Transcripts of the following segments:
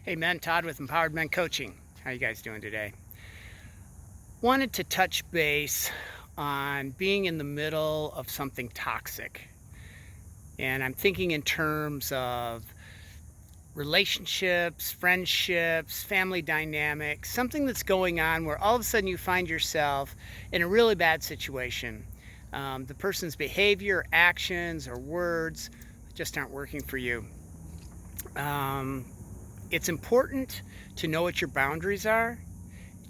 Hey men, Todd with Empowered Men Coaching. How you guys doing today? Wanted to touch base on being in the middle of something toxic. And I'm thinking in terms of relationships, friendships, family dynamics, something that's going on where all of a sudden you find yourself in a really bad situation. The person's behavior, actions, or words just aren't working for you. It's important to know what your boundaries are,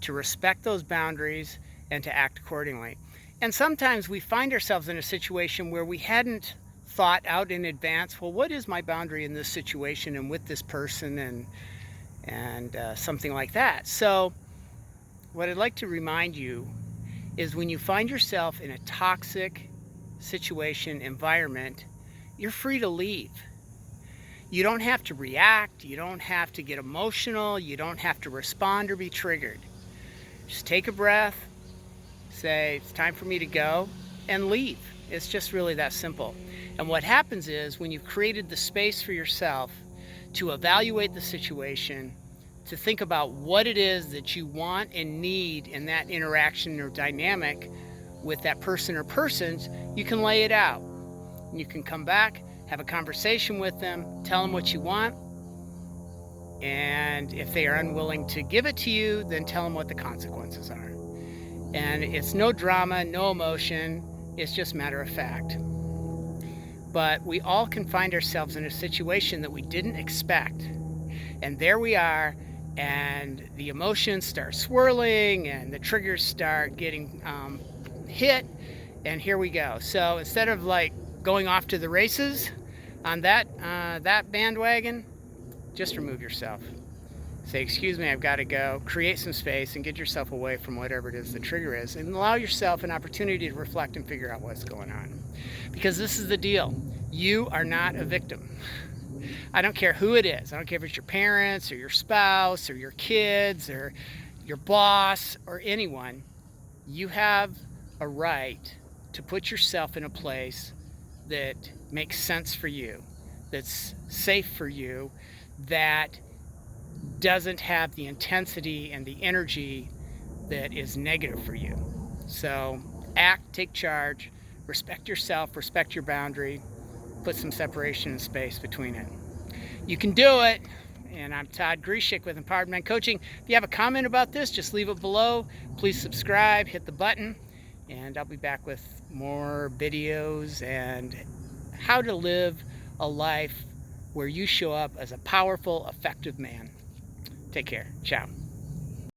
to respect those boundaries, and to act accordingly. And sometimes we find ourselves in a situation where we hadn't thought out in advance, well, what is my boundary in this situation and with this person and something like that. So what I'd like to remind you is when you find yourself in a toxic situation, environment, you're free to leave. You don't have to react, you don't have to get emotional, you don't have to respond or be triggered. Just take a breath, say, it's time for me to go, and leave. It's just really that simple. And what happens is when you've created the space for yourself to evaluate the situation, to think about what it is that you want and need in that interaction or dynamic with that person or persons, you can lay it out. And you can come back, have a conversation with them, tell them what you want, and if they are unwilling to give it to you, then tell them what the consequences are. And it's no drama, no emotion, it's just matter of fact. But we all can find ourselves in a situation that we didn't expect. And there we are, and the emotions start swirling, and the triggers start getting hit, and here we go. So instead of like going off to the races on that bandwagon, just remove yourself. Say, excuse me, I've got to go. Create some space and get yourself away from whatever it is the trigger is, and allow yourself an opportunity to reflect and figure out what's going on. Because this is the deal. You are not a victim. I don't care who it is. I don't care if it's your parents or your spouse or your kids or your boss or anyone. You have a right to put yourself in a place that makes sense for you, that's safe for you, that doesn't have the intensity and the energy that is negative for you. So act, take charge, respect yourself, respect your boundary, put some separation and space between it. You can do it. And I'm Todd Grishik with Empowered Men Coaching. If you have a comment about this, just leave it below. Please subscribe, hit the button, and I'll be back with more videos and how to live a life where you show up as a powerful, effective man. Take care. Ciao.